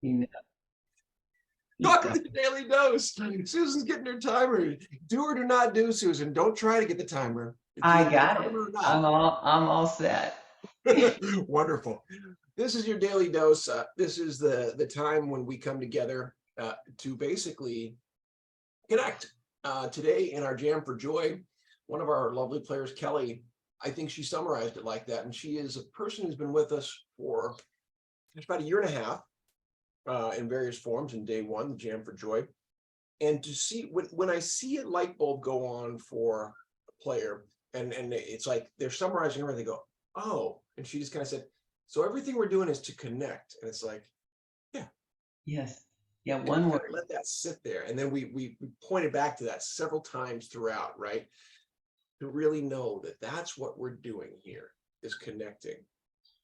You know, you Welcome don't. to Daily Dose. Susan's getting her timer. Do or do not do, Susan. Don't try to get the timer. It's I either the got it. timer or not. I'm all set. Wonderful. This is your Daily Dose. This is the time when we come together to basically connect. Today in our Jam for Joy, one of our lovely players, Kelly, I think she summarized it like that. And she is a person who's been with us for just about a year and a half in various forms in day one, the Jam for Joy. And to see when I see a light bulb go on for a player, and it's like they're summarizing everything, they go, oh, and she just kind of said, so everything we're doing is to connect. And it's like, yeah. Yes. Yeah, And we one kind of word. let that sit there. And then we pointed back to that several times throughout, right? To really know that that's what we're doing here is connecting.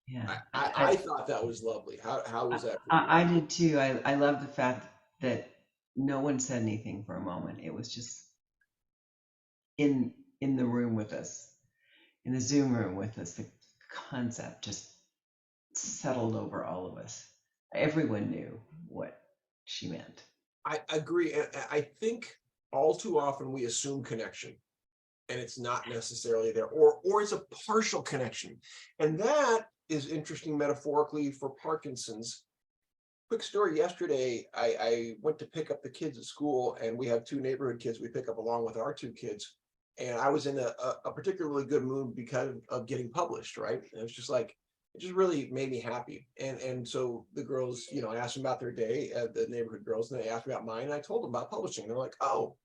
Yeah. I thought that was lovely. How I, was that for you? I did too. I love the fact that no one said anything for a moment. It was just in the room with us, in the Zoom room with us. The concept just settled over all of us. Everyone knew what she meant. I agree. And I think all too often we assume connection and it's not necessarily there, or it's a partial connection. And that is interesting metaphorically for Parkinson's. Quick story, yesterday I went to pick up the kids at school, and we have two neighborhood kids we pick up along with our two kids. And I was in a particularly good mood because of getting published, right? And it was just like, it just really made me happy. And so the girls, I asked them about their day, the neighborhood girls, and they asked me about mine, and I told them about publishing. They're like, oh,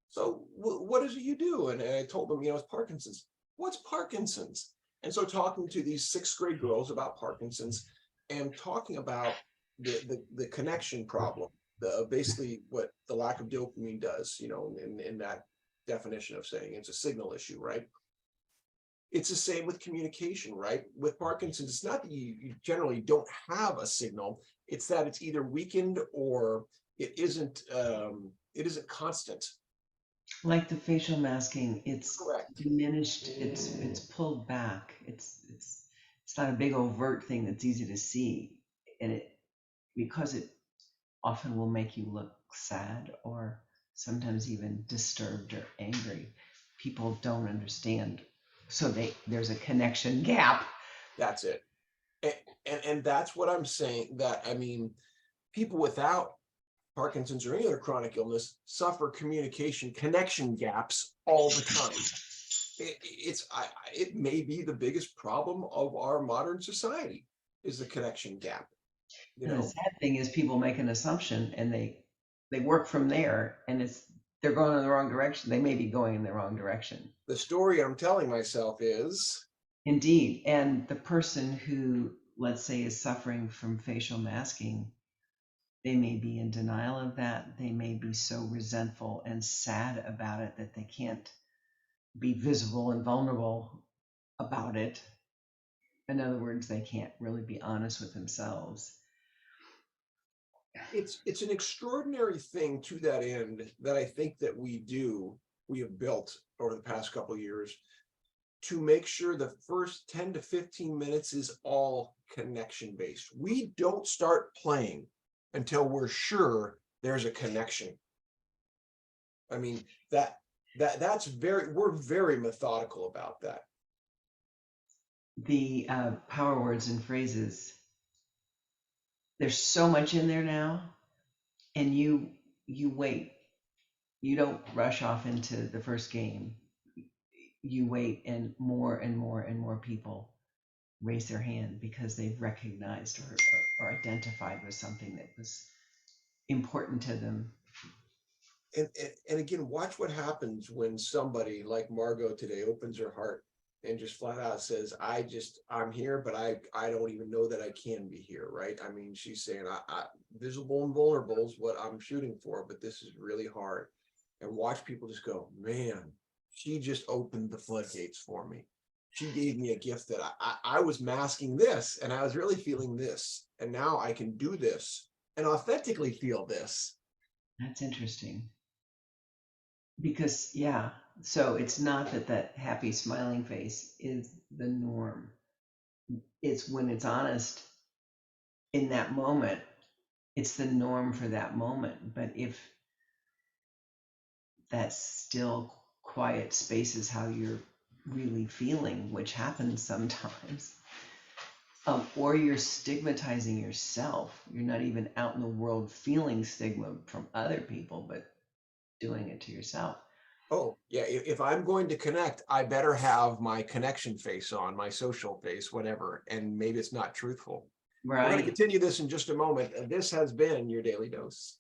so what is it you do? And I told them, it's Parkinson's. What's Parkinson's? And so talking to these sixth grade girls about Parkinson's and talking about the connection problem, basically what the lack of dopamine does, in that definition of saying it's a signal issue, right? It's the same with communication, right? With Parkinson's, it's not that you generally don't have a signal, it's that it's either weakened or it isn't constant. Like the facial masking, it's Correct. diminished, it's pulled back. It's not a big overt thing that's easy to see. And it because it often will make you look sad or sometimes even disturbed or angry. People don't understand. So there's a connection gap. That's it. And that's what I'm saying. That I mean, people without Parkinson's or any other chronic illness suffer communication connection gaps all the time. It may be the biggest problem of our modern society is the connection gap. You And the know, sad thing is people make an assumption and they work from there and they're going in the wrong direction. They may be going in the wrong direction. the story I'm telling myself is Indeed. And the person who, let's say, is suffering from facial masking, they may be in denial of that. They may be so resentful and sad about it that they can't be visible and vulnerable about it. In other words, they can't really be honest with themselves. it's an extraordinary thing to that end that I think that we have built over the past couple of years to make sure the first 10 to 15 minutes is all connection based. We don't start playing until we're sure there's a connection. I mean, we're very methodical about that. The power words and phrases, there's so much in there now, and you wait. You don't rush off into the first game. You wait, and more and more and more people raise their hand because they've recognized or identified with something that was important to them. And again, watch what happens when somebody like Margot today opens her heart and just flat out says, I'm here, but I don't even know that I can be here, right? I mean, she's saying, visible and vulnerable is what I'm shooting for, but this is really hard. And watch people just go, man, she just opened the floodgates for me. She gave me a gift that I was masking this, and I was really feeling this, and now I can do this and authentically feel this. That's interesting. Because, yeah, so it's not that that happy smiling face is the norm. It's when it's honest in that moment, it's the norm for that moment. But if that still quiet space is how you're really feeling, which happens sometimes, or you're stigmatizing yourself. You're not even out in the world feeling stigma from other people, but doing it to yourself. Oh, yeah. If I'm going to connect, I better have my connection face on, my social face, whatever. And maybe it's not truthful. We're going to Right. continue this in just a moment. And this has been your Daily Dose.